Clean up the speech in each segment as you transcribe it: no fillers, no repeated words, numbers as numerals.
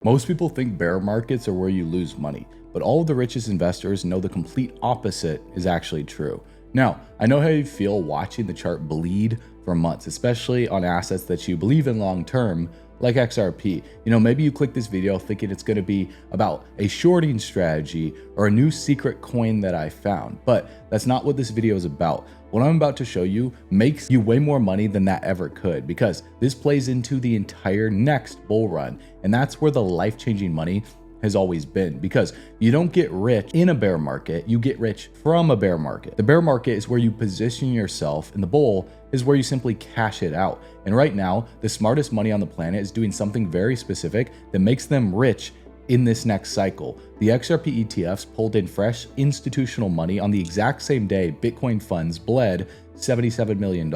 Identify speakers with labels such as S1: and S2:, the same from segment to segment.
S1: Most people think bear markets are where you lose money, but all of the richest investors know the complete opposite is actually true. Now, I know how you feel watching the chart bleed for months, especially on assets that you believe in long term, like XRP. Maybe you click this video thinking it's going to be about a shorting strategy or a new secret coin that I found, but that's not what this video is about. What I'm about to show you makes you way more money than that ever could, because this plays into the entire next bull run. And that's where the life-changing money has always been, because you don't get rich in a bear market, you get rich from a bear market. The bear market is where you position yourself, and the bull is where you simply cash it out. And right now, the smartest money on the planet is doing something very specific that makes them rich in this next cycle. The XRP ETFs pulled in fresh institutional money on the exact same day Bitcoin funds bled $77 million.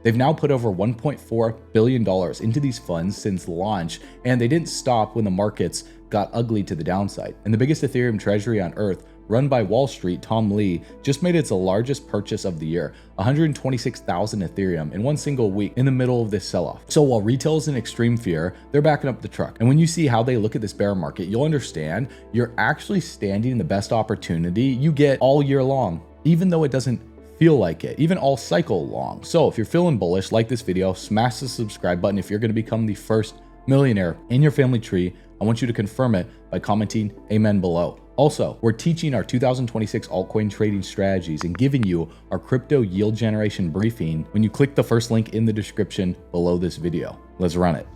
S1: They've now put over $1.4 billion into these funds since launch, and they didn't stop when the markets got ugly to the downside. And the biggest Ethereum treasury on earth, run by Wall Street, Tom Lee, just made its largest purchase of the year, 126,000 Ethereum in one single week in the middle of this sell-off. So while retail is in extreme fear, they're backing up the truck. And when you see how they look at this bear market, you'll understand you're actually standing in the best opportunity you get all year long, even though it doesn't feel like it, even all cycle long. So if you're feeling bullish, like this video, smash the subscribe button. If you're going to become the first millionaire in your family tree, I want you to confirm it by commenting amen below. Also, we're teaching our 2026 altcoin trading strategies and giving you our crypto yield generation briefing when you click the first link in the description below this video. Let's run it.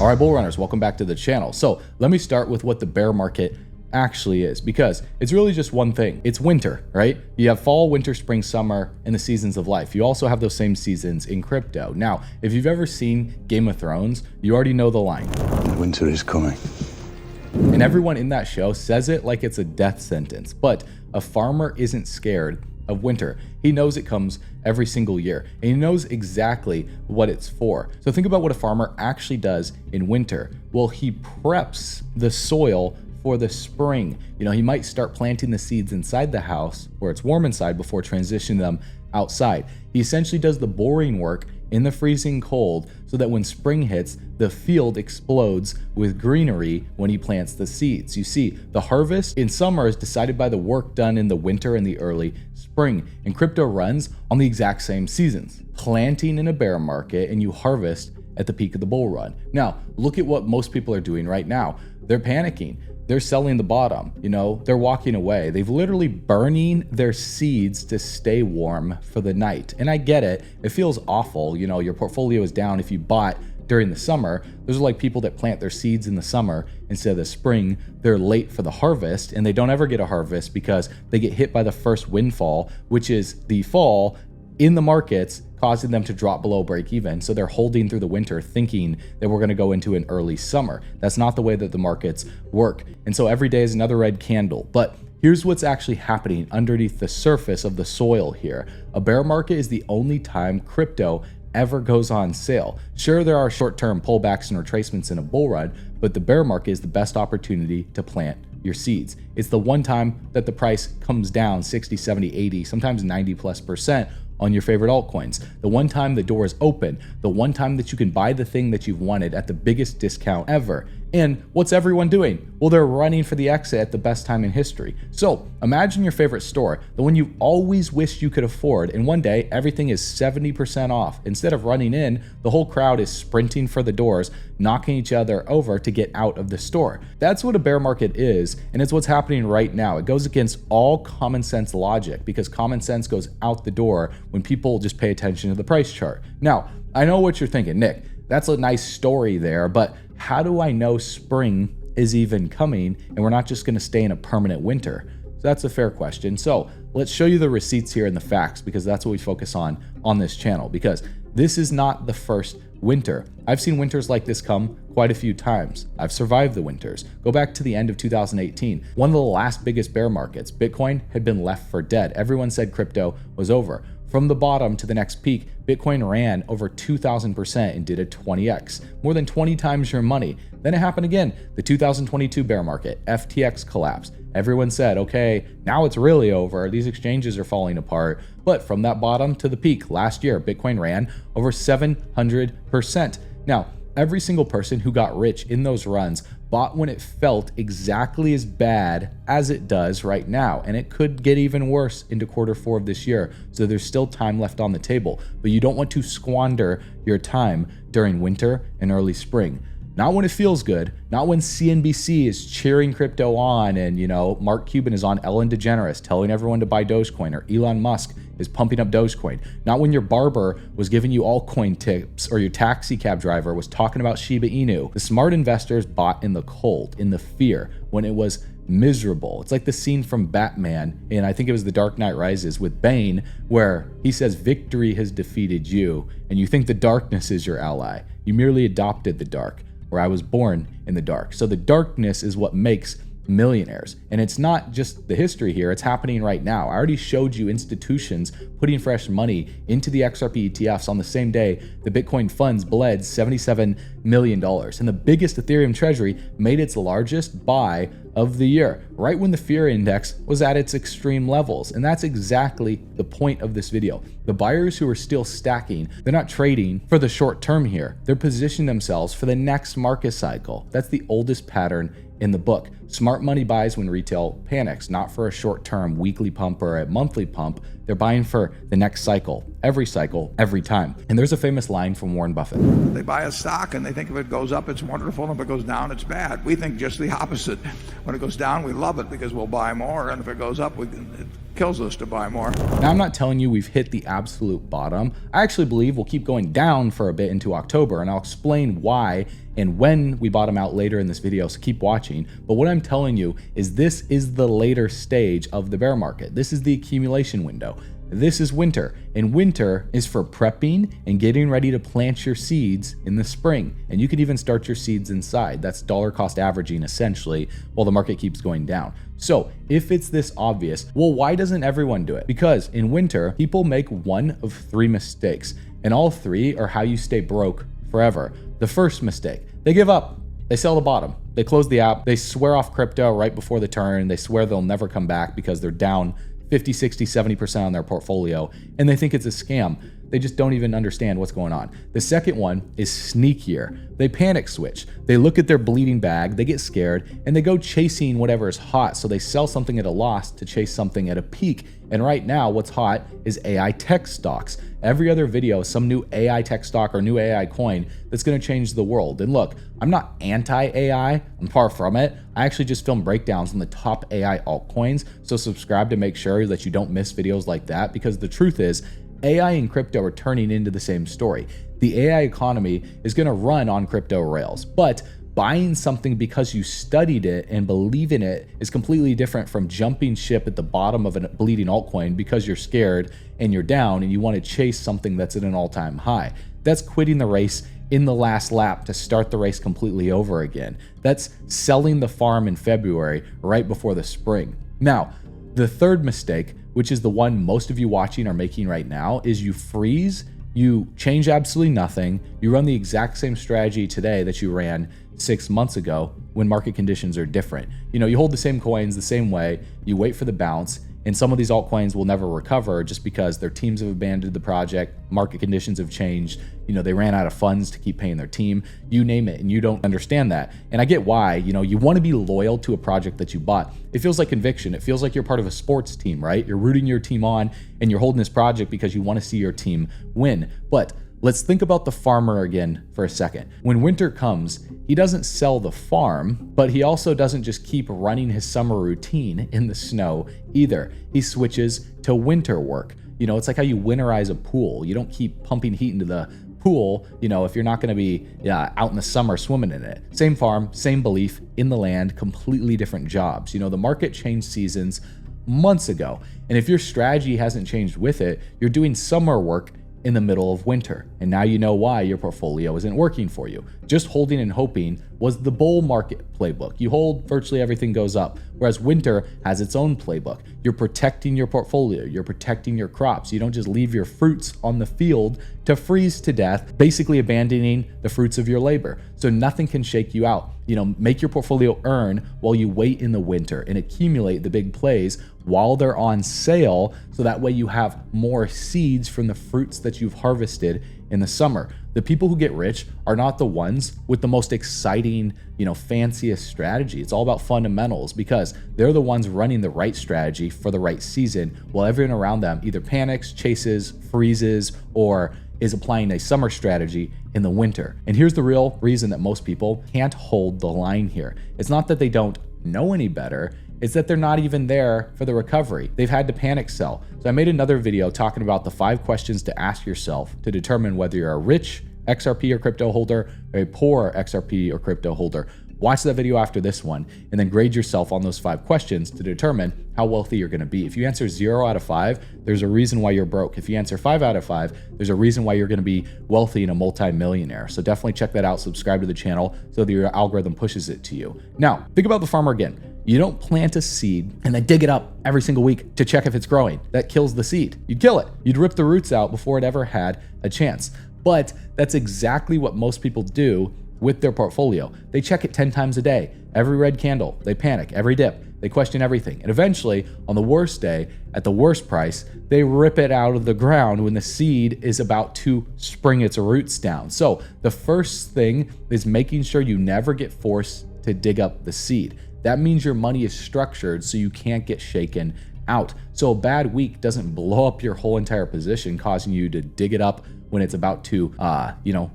S1: All right, bull runners, welcome back to the channel. So let me start with what the bear market actually is, because it's really just one thing. It's winter, right? You have fall, winter, spring, summer, and the seasons of life. You also have those same seasons in crypto. Now, if you've ever seen Game of Thrones, you already know the line.
S2: Winter is coming.
S1: And everyone in that show says it like it's a death sentence, but a farmer isn't scared of winter. He knows it comes every single year, and he knows exactly what it's for. So think about what a farmer actually does in winter. Well, he preps the soil for the spring. He might start planting the seeds inside the house where it's warm inside before transitioning them outside. He essentially does the boring work in the freezing cold so that when spring hits, the field explodes with greenery when he plants the seeds. You see, the harvest in summer is decided by the work done in the winter and the early spring, and crypto runs on the exact same seasons. Planting in a bear market, and you harvest at the peak of the bull run. Now, look at what most people are doing right now. They're panicking. They're selling the bottom, they're walking away. They've literally burning their seeds to stay warm for the night. And I get it. It feels awful. Your portfolio is down if you bought during the summer. Those are like people that plant their seeds in the summer instead of the spring. They're late for the harvest, and they don't ever get a harvest because they get hit by the first windfall, which is the fall in the markets, causing them to drop below break even. So they're holding through the winter thinking that we're going to go into an early summer. That's not the way that the markets work. And so every day is another red candle. But here's what's actually happening underneath the surface of the soil here. A bear market is the only time crypto ever goes on sale. Sure, there are short-term pullbacks and retracements in a bull run, but the bear market is the best opportunity to plant your seeds. It's the one time that the price comes down 60, 70, 80, sometimes 90+% on your favorite altcoins. The one time the door is open, the one time that you can buy the thing that you've wanted at the biggest discount ever. And what's everyone doing? Well, they're running for the exit at the best time in history. So imagine your favorite store, the one you always wished you could afford, and one day everything is 70% off. Instead of running in, the whole crowd is sprinting for the doors, knocking each other over to get out of the store. That's what a bear market is, and it's what's happening right now. It goes against all common sense logic, because common sense goes out the door when people just pay attention to the price chart. Now, I know what you're thinking, Nick, that's a nice story there, but how do I know spring is even coming and we're not just going to stay in a permanent winter? So that's a fair question. So let's show you the receipts here and the facts, because that's what we focus on this channel, because this is not the first winter. I've seen winters like this come quite a few times. I've survived the winters. Go back to the end of 2018, one of the last biggest bear markets. Bitcoin had been left for dead. Everyone said crypto was over. From the bottom to the next peak, Bitcoin ran over 2,000% and did a 20x, more than 20 times your money. Then it happened again, the 2022 bear market, FTX collapsed. Everyone said, okay, now it's really over. These exchanges are falling apart. But from that bottom to the peak last year, Bitcoin ran over 700%. Now, every single person who got rich in those runs bought when it felt exactly as bad as it does right now. And it could get even worse into Q4 of this year. So there's still time left on the table. But you don't want to squander your time during winter and early spring. Not when it feels good, not when CNBC is cheering crypto on and, Mark Cuban is on Ellen DeGeneres telling everyone to buy Dogecoin, or Elon Musk is pumping up Dogecoin. Not when your barber was giving you altcoin tips or your taxi cab driver was talking about Shiba Inu. The smart investors bought in the cold, in the fear, when it was miserable. It's like the scene from Batman, and I think it was The Dark Knight Rises with Bane, where he says victory has defeated you, and you think the darkness is your ally. You merely adopted the dark. Where I was born in the dark. So the darkness is what makes millionaires. And it's not just the history here, it's happening right now. I already showed you institutions putting fresh money into the XRP ETFs on the same day the Bitcoin funds bled $77 million. And the biggest Ethereum treasury made its largest buy of the year, right when the fear index was at its extreme levels. And that's exactly the point of this video. The buyers who are still stacking, they're not trading for the short term here. They're positioning themselves for the next market cycle. That's the oldest pattern in the book. Smart money buys when retail panics, not for a short-term weekly pump or a monthly pump. They're buying for the next cycle, every time. And there's a famous line from Warren Buffett.
S2: They buy a stock and they think if it goes up, it's wonderful, and if it goes down, it's bad. We think just the opposite. When it goes down, we love it because we'll buy more, and if it goes up, it kills us to buy more.
S1: Now, I'm not telling you we've hit the absolute bottom. I actually believe we'll keep going down for a bit into October, and I'll explain why and when we bottom out later in this video, so keep watching. But what I'm telling you is this is the later stage of the bear market. This is the accumulation window. This is winter, and winter is for prepping and getting ready to plant your seeds in the spring. And you can even start your seeds inside. That's dollar cost averaging essentially, while the market keeps going down. So if it's this obvious, well, why doesn't everyone do it? Because in winter, people make one of three mistakes, and all three are how you stay broke forever. The first mistake, they give up. They sell the bottom. They close the app. They swear off crypto right before the turn. They swear they'll never come back because they're down 50, 60, 70% on their portfolio, and they think it's a scam. They just don't even understand what's going on. The second one is sneakier. They panic switch. They look at their bleeding bag, they get scared, and they go chasing whatever is hot. So they sell something at a loss to chase something at a peak. And right now, what's hot is AI tech stocks. Every other video, some new AI tech stock or new AI coin that's gonna change the world. And look, I'm not anti-AI, I'm far from it. I actually just film breakdowns on the top AI altcoins. So subscribe to make sure that you don't miss videos like that, because the truth is, AI and crypto are turning into the same story. The AI economy is going to run on crypto rails, but buying something because you studied it and believe in it is completely different from jumping ship at the bottom of a bleeding altcoin because you're scared and you're down and you want to chase something that's at an all-time high. That's quitting the race in the last lap to start the race completely over again. That's selling the farm in February right before the spring. Now, the third mistake, which is the one most of you watching are making right now, is you freeze, you change absolutely nothing, you run the exact same strategy today that you ran 6 months ago when market conditions are different. You hold the same coins the same way, you wait for the bounce, and some of these altcoins will never recover just because their teams have abandoned the project, market conditions have changed, they ran out of funds to keep paying their team, you name it, and you don't understand that. And I get why, you want to be loyal to a project that you bought. It feels like conviction. It feels like you're part of a sports team, right? You're rooting your team on and you're holding this project because you want to see your team win. But let's think about the farmer again for a second. When winter comes, he doesn't sell the farm, but he also doesn't just keep running his summer routine in the snow either. He switches to winter work. It's like how you winterize a pool. You don't keep pumping heat into the pool, if you're not going to be out in the summer swimming in it. Same farm, same belief in the land, completely different jobs. The market changed seasons months ago. And if your strategy hasn't changed with it, you're doing summer work in the middle of winter. And now you know why your portfolio isn't working for you. Just holding and hoping was the bull market playbook. You hold, virtually everything goes up. Whereas winter has its own playbook. You're protecting your portfolio. You're protecting your crops. You don't just leave your fruits on the field to freeze to death, basically abandoning the fruits of your labor. So nothing can shake you out. Make your portfolio earn while you wait in the winter and accumulate the big plays while they're on sale. So that way you have more seeds from the fruits that you've harvested in the summer. The people who get rich are not the ones with the most exciting, fanciest strategy. It's all about fundamentals because they're the ones running the right strategy for the right season while everyone around them either panics, chases, freezes, or is applying a summer strategy in the winter. And here's the real reason that most people can't hold the line here. It's not that they don't know any better, it's that they're not even there for the recovery. They've had to panic sell. So I made another video talking about the 5 questions to ask yourself to determine whether you're a rich XRP or crypto holder or a poor XRP or crypto holder. Watch that video after this one and then grade yourself on those 5 questions to determine how wealthy you're gonna be. If you answer 0 out of 5, there's a reason why you're broke. If you answer 5 out of 5, there's a reason why you're gonna be wealthy and a multi-millionaire. So definitely check that out, subscribe to the channel so that your algorithm pushes it to you. Now, think about the farmer again. You don't plant a seed and then dig it up every single week to check if it's growing. That kills the seed. You'd kill it. You'd rip the roots out before it ever had a chance. But that's exactly what most people do with their portfolio. They check it 10 times a day. Every red candle, they panic. Every dip, they question everything. And eventually, on the worst day, at the worst price, they rip it out of the ground when the seed is about to spring its roots down. So the first thing is making sure you never get forced to dig up the seed. That means your money is structured so you can't get shaken out. So a bad week doesn't blow up your whole entire position, causing you to dig it up when it's about to,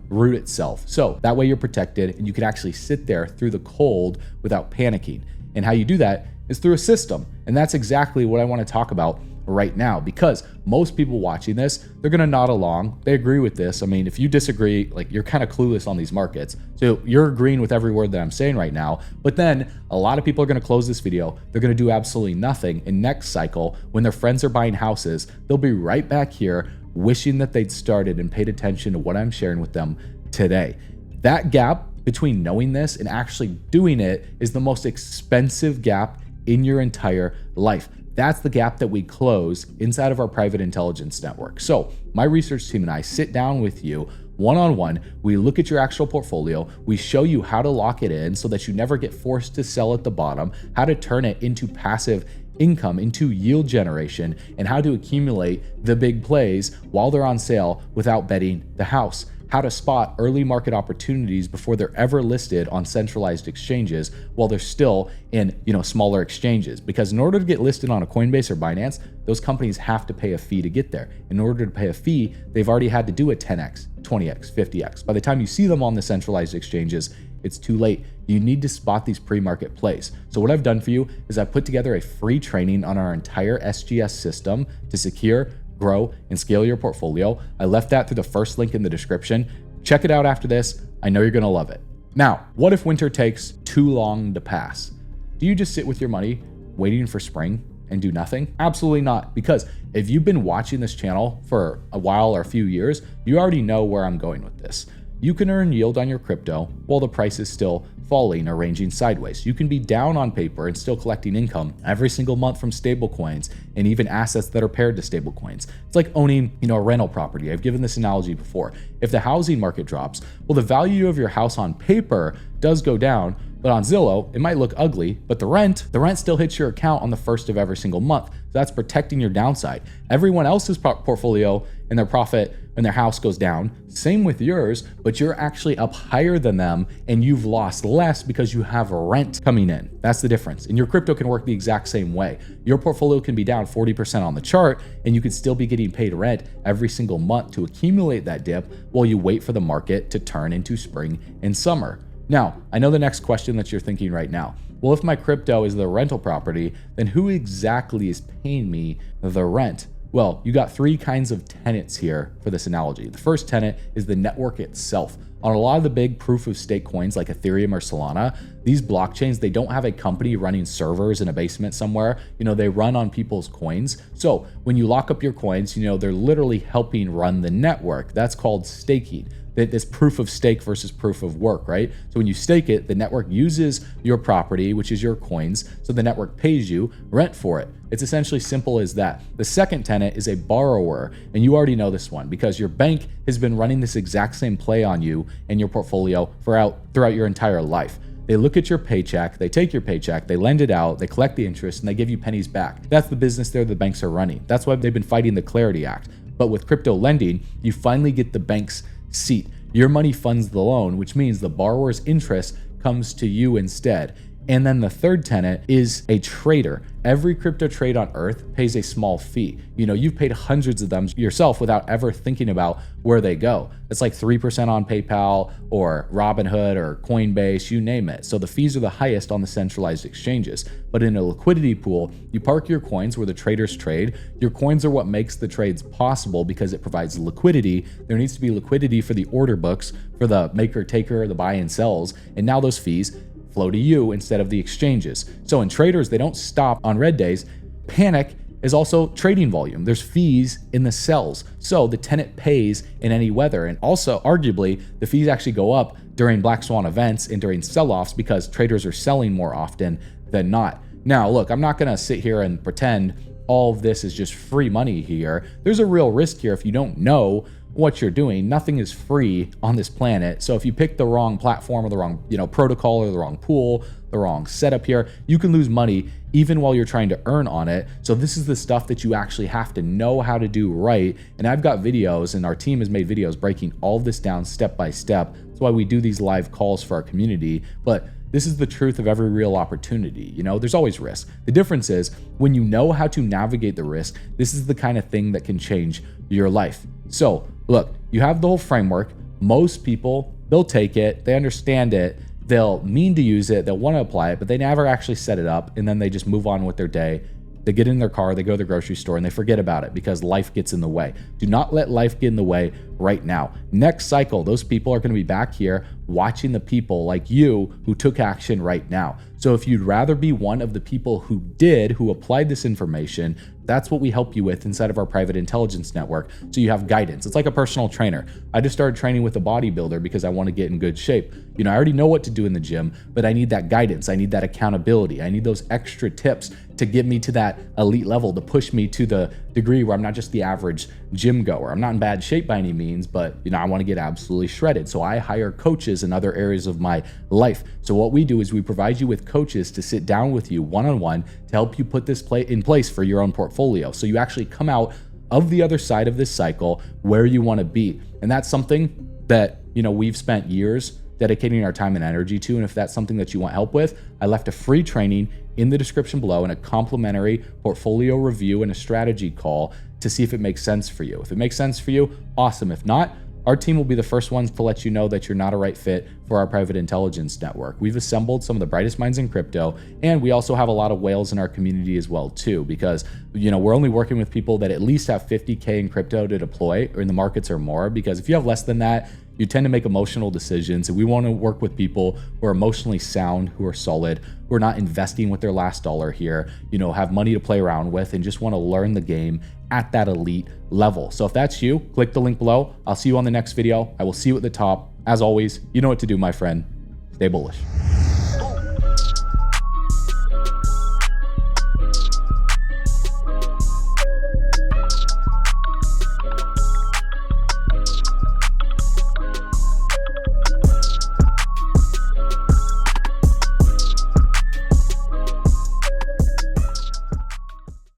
S1: root itself. So that way you're protected and you can actually sit there through the cold without panicking. And how you do that is through a system. And that's exactly what I want to talk about right now, because most people watching this, they're gonna nod along. They agree with this. I mean, if you disagree, you're kind of clueless on these markets. So you're agreeing with every word that I'm saying right now. But then a lot of people are gonna close this video. They're gonna do absolutely nothing. And next cycle, when their friends are buying houses, they'll be right back here wishing that they'd started and paid attention to what I'm sharing with them today. That gap between knowing this and actually doing it is the most expensive gap in your entire life. That's the gap that we close inside of our private intelligence network. So my research team and I sit down with you one-on-one. We look at your actual portfolio. We show you how to lock it in so that you never get forced to sell at the bottom, how to turn it into passive income, into yield generation, and how to accumulate the big plays while they're on sale without betting the house. How to spot early market opportunities before they're ever listed on centralized exchanges while they're still in, smaller exchanges. Because in order to get listed on a Coinbase or Binance, those companies have to pay a fee to get there. In order to pay a fee, they've already had to do a 10x, 20x, 50x. By the time you see them on the centralized exchanges, it's too late. You need to spot these pre-market plays. So what I've done for you is I've put together a free training on our entire SGS system to secure, grow, and scale your portfolio. I left that through the first link in the description. Check it out after this. I know you're gonna love it. Now, what if winter takes too long to pass? Do you just sit with your money waiting for spring and do nothing? Absolutely not, because if you've been watching this channel for a while or a few years, you already know where I'm going with this. You can earn yield on your crypto while the price is still falling or ranging sideways. You can be down on paper and still collecting income every single month from stablecoins and even assets that are paired to stablecoins. It's like owning, a rental property. I've given this analogy before. If the housing market drops, well, the value of your house on paper does go down, but on Zillow, it might look ugly, but the rent still hits your account on the first of every single month. So that's protecting your downside. Everyone else's portfolio and their profit when their house goes down, same with yours, but you're actually up higher than them and you've lost less because you have rent coming in. That's the difference. And your crypto can work the exact same way. Your portfolio can be down 40% on the chart and you could still be getting paid rent every single month to accumulate that dip while you wait for the market to turn into spring and summer. Now, I know the next question that you're thinking right now. Well, if my crypto is the rental property, then who exactly is paying me the rent? Well, you got three kinds of tenants here for this analogy. The first tenant is the network itself. On a lot of the big proof of stake coins like Ethereum or Solana, these blockchains, they don't have a company running servers in a basement somewhere. They run on people's coins. So when you lock up your coins, they're literally helping run the network. That's called staking. This proof of stake versus proof of work, right? So when you stake it, the network uses your property, which is your coins, so the network pays you rent for it. It's essentially simple as that. The second tenant is a borrower, and you already know this one because your bank has been running this exact same play on you and your portfolio throughout your entire life. They look at your paycheck, they take your paycheck, they lend it out, they collect the interest, and they give you pennies back. That's the business the banks are running. That's why they've been fighting the Clarity Act. But with crypto lending, you finally get the bank's seat. Your money funds the loan, which means the borrower's interest comes to you instead. And then the third tenant is a trader. Every crypto trade on earth pays a small fee. You've paid hundreds of them yourself without ever thinking about where they go. It's like 3% on PayPal or Robinhood or Coinbase, you name it. So the fees are the highest on the centralized exchanges. But in a liquidity pool, you park your coins where the traders trade. Your coins are what makes the trades possible because it provides liquidity. There needs to be liquidity for the order books, for the maker taker, the buy and sells. And now those fees flow to you instead of the exchanges. So in traders, they don't stop on red days. Panic is also trading volume. There's fees in the sells. So the tenant pays in any weather. And also, arguably, the fees actually go up during black swan events and during sell-offs because traders are selling more often than not. Now, look, I'm not gonna sit here and pretend all of this is just free money here. There's a real risk here if you don't know what you're doing. Nothing is free on this planet. So if you pick the wrong platform or the wrong, protocol or the wrong pool, the wrong setup here, you can lose money even while you're trying to earn on it. So this is the stuff that you actually have to know how to do right. And I've got videos and our team has made videos breaking all of this down step by step. That's why we do these live calls for our community. But this is the truth of every real opportunity. There's always risk. The difference is when you know how to navigate the risk, this is the kind of thing that can change your life. So look, you have the whole framework. Most people, they'll take it, they understand it, they'll mean to use it, they'll want to apply it, but they never actually set it up, and then they just move on with their day. They get in their car, they go to the grocery store, and they forget about it because life gets in the way. Do not let life get in the way right now. Next cycle, those people are going to be back here watching the people like you who took action right now. So if you'd rather be one of the people who applied this information, that's what we help you with inside of our private intelligence network. So you have guidance. It's like a personal trainer. I just started training with a bodybuilder because I want to get in good shape. I already know what to do in the gym, but I need that guidance. I need that accountability. I need those extra tips to get me to that elite level, to push me to the degree where I'm not just the average gym goer. I'm not in bad shape by any means, but I want to get absolutely shredded. So I hire coaches in other areas of my life. So what we do is we provide you with coaches to sit down with you one-on-one to help you put this in place for your own portfolio. So you actually come out of the other side of this cycle where you want to be. And that's something that, we've spent years dedicating our time and energy to. And if that's something that you want help with, I left a free training in the description below and a complimentary portfolio review and a strategy call to see if it makes sense for you. If it makes sense for you, awesome. If not, our team will be the first ones to let you know that you're not a right fit for our private intelligence network. We've assembled some of the brightest minds in crypto, and we also have a lot of whales in our community as well too, because we're only working with people that at least have 50K in crypto to deploy or in the markets or more, because if you have less than that, you tend to make emotional decisions, and we want to work with people who are emotionally sound, who are solid, who are not investing with their last dollar here, have money to play around with and just want to learn the game at that elite level. So if that's you, click the link below. I'll see you on the next video. I will see you at the top. As always, you know what to do, my friend. Stay bullish.